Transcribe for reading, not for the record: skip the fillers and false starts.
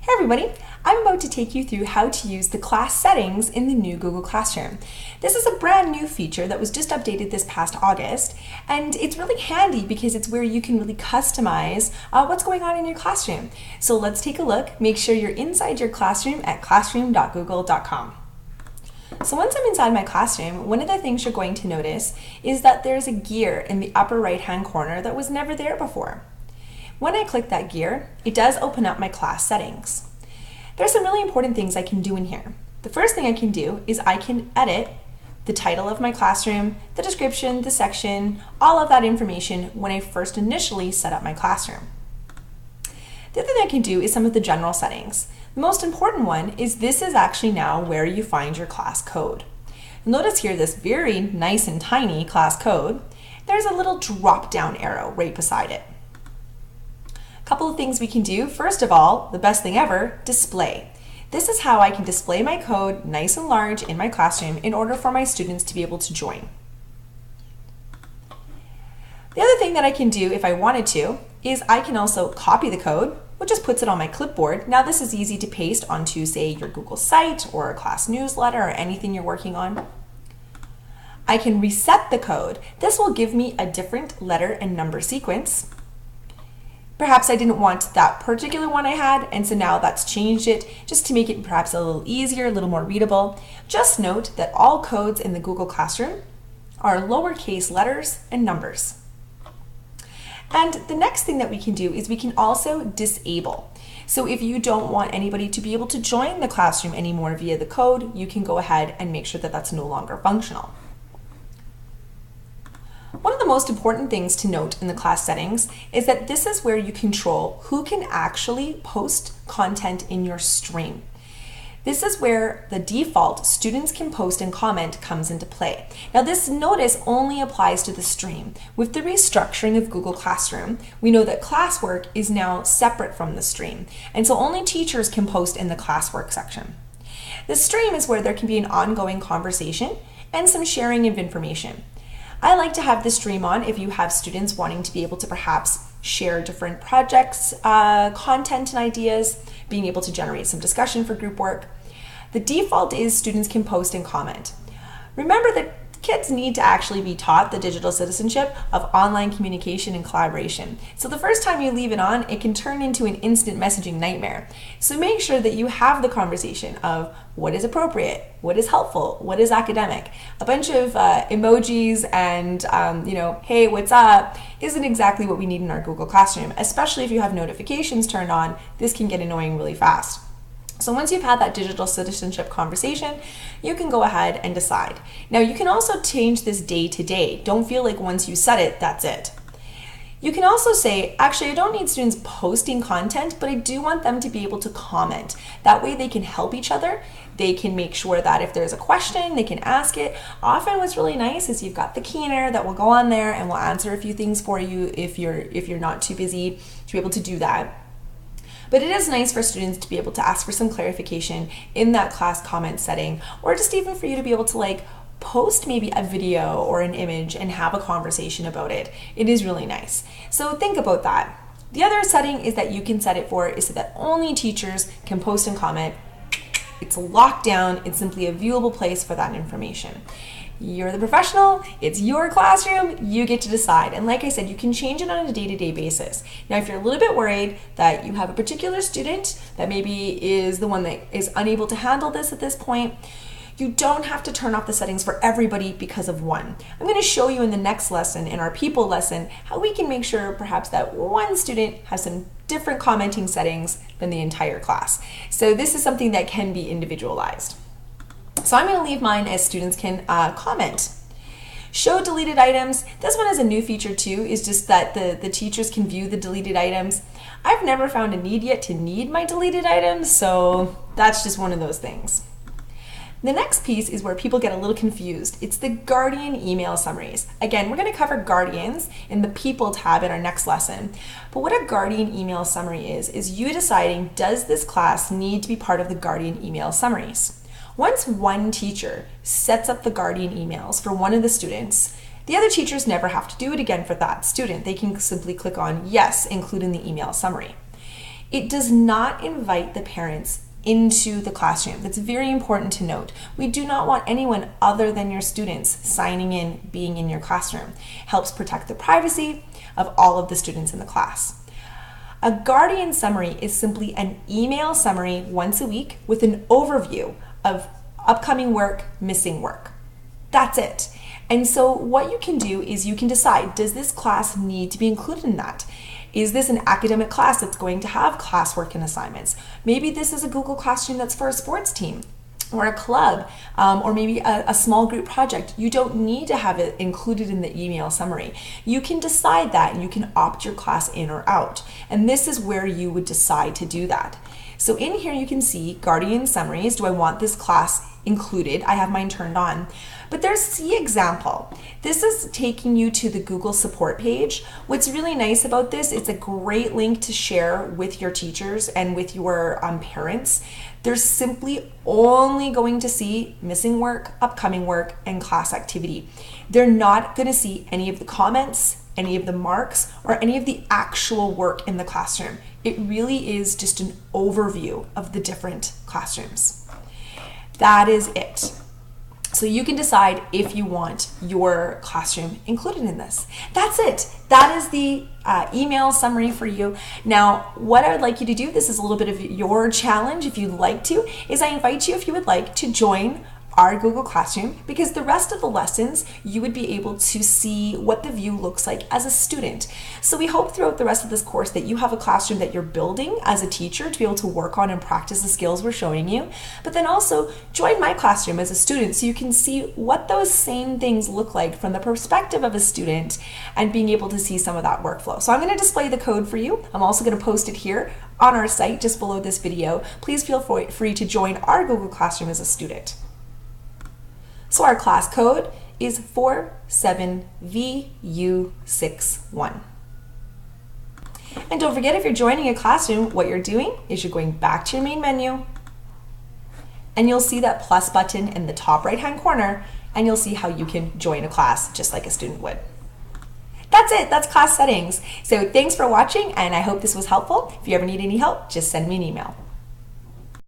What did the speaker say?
Hey everybody, I'm about to take you through how to use the class settings in the new Google Classroom. This is a brand new feature that was just updated this past August, and it's really handy because it's where you can really customize what's going on in your classroom. So let's take a look. Make sure you're inside your classroom at classroom.google.com. So once I'm inside my classroom, one of the things you're going to notice is that there's a gear in the upper right-hand corner that was never there before. When I click that gear, it does open up my class settings. There's some really important things I can do in here. The first thing I can do is I can edit the title of my classroom, the description, the section, all of that information when I first initially set up my classroom. The other thing I can do is some of the general settings. The most important one is this is actually now where you find your class code. Notice here this very nice and tiny class code. There's a little drop-down arrow right beside it. Couple of things we can do. First of all, the best thing ever, display. This is how I can display my code nice and large in my classroom in order for my students to be able to join. The other thing that I can do if I wanted to is I can also copy the code, which just puts it on my clipboard. Now this is easy to paste onto, say, your Google site or a class newsletter or anything you're working on. I can reset the code. This will give me a different letter and number sequence. Perhaps I didn't want that particular one I had, and so now that's changed it just to make it perhaps a little easier, a little more readable. Just note that all codes in the Google Classroom are lowercase letters and numbers. And the next thing that we can do is we can also disable. So if you don't want anybody to be able to join the classroom anymore via the code, you can go ahead and make sure that that's no longer functional. One of the most important things to note in the class settings is that this is where you control who can actually post content in your stream. This is where the default students can post and comment comes into play. Now this notice only applies to the stream. With the restructuring of Google Classroom, we know that classwork is now separate from the stream, and so only teachers can post in the classwork section. The stream is where there can be an ongoing conversation and some sharing of information. I like to have the stream on if you have students wanting to be able to perhaps share different projects, content and ideas, being able to generate some discussion for group work. The default is students can post and comment. Remember that kids need to actually be taught the digital citizenship of online communication and collaboration. So the first time you leave it on, it can turn into an instant messaging nightmare. So make sure that you have the conversation of what is appropriate, what is helpful, what is academic. A bunch of emojis and, hey, what's up, isn't exactly what we need in our Google Classroom, especially if you have notifications turned on. This can get annoying really fast. So once you've had that digital citizenship conversation, you can go ahead and decide. Now you can also change this day to day. Don't feel like once you set it, that's it. You can also say, actually, I don't need students posting content, but I do want them to be able to comment. That way they can help each other. They can make sure that if there's a question, they can ask it. Often what's really nice is you've got the keener that will go on there and will answer a few things for you if you're not too busy to be able to do that. But it is nice for students to be able to ask for some clarification in that class comment setting, or just even for you to be able to post maybe a video or an image and have a conversation about it. It is really nice. So think about that. The other setting is that you can set it for is so that only teachers can post and comment. It's locked down. It's simply a viewable place for that information. You're the professional, it's your classroom, you get to decide. And like I said, you can change it on a day-to-day basis. Now, if you're a little bit worried that you have a particular student that maybe is the one that is unable to handle this at this point, you don't have to turn off the settings for everybody because of one. I'm going to show you in the next lesson, in our people lesson, how we can make sure perhaps that one student has some different commenting settings than the entire class. So this is something that can be individualized. So I'm going to leave mine as students can comment. Show deleted items. This one has a new feature too, is just that the teachers can view the deleted items. I've never found a need yet to need my deleted items, so that's just one of those things. The next piece is where people get a little confused. It's the Guardian email summaries. Again, we're going to cover Guardians in the People tab in our next lesson. But what a Guardian email summary is you deciding, does this class need to be part of the Guardian email summaries? Once one teacher sets up the Guardian emails for one of the students, the other teachers never have to do it again for that student. They can simply click on yes, include in the email summary. It does not invite the parents into the classroom. That's very important to note. We do not want anyone other than your students signing in, being in your classroom. Helps protect the privacy of all of the students in the class. A guardian summary is simply an email summary once a week with an overview of upcoming work, missing work. That's it. And so what you can do is you can decide, does this class need to be included in that? Is this an academic class that's going to have classwork and assignments? Maybe this is a Google Classroom that's for a sports team or a club, or maybe a small group project. You don't need to have it included in the email summary. You can decide that and you can opt your class in or out. And this is where you would decide to do that. So in here you can see Guardian Summaries. Do I want this class included? I have mine turned on. But there's See Example. This is taking you to the Google support page. What's really nice about this, it's a great link to share with your teachers and with your parents. They're simply only going to see missing work, upcoming work, and class activity. They're not going to see any of the comments, any of the marks, or any of the actual work in the classroom. It really is just an overview of the different classrooms. That is it. So you can decide if you want your classroom included in this. That's it. That is the email summary for you. Now, what I would like you to do, this is a little bit of your challenge if you'd like to, is I invite you, if you would like, to join our Google Classroom, because the rest of the lessons you would be able to see what the view looks like as a student. So we hope throughout the rest of this course that you have a classroom that you're building as a teacher to be able to work on and practice the skills we're showing you, but then also join my classroom as a student so you can see what those same things look like from the perspective of a student and being able to see some of that workflow. So I'm going to display the code for you. I'm also going to post it here on our site just below this video. Please feel free to join our Google Classroom as a student. So our class code is 47VU61. And don't forget, if you're joining a classroom, what you're doing is you're going back to your main menu, and you'll see that plus button in the top right-hand corner, and you'll see how you can join a class just like a student would. That's it. That's class settings. So thanks for watching, and I hope this was helpful. If you ever need any help, just send me an email.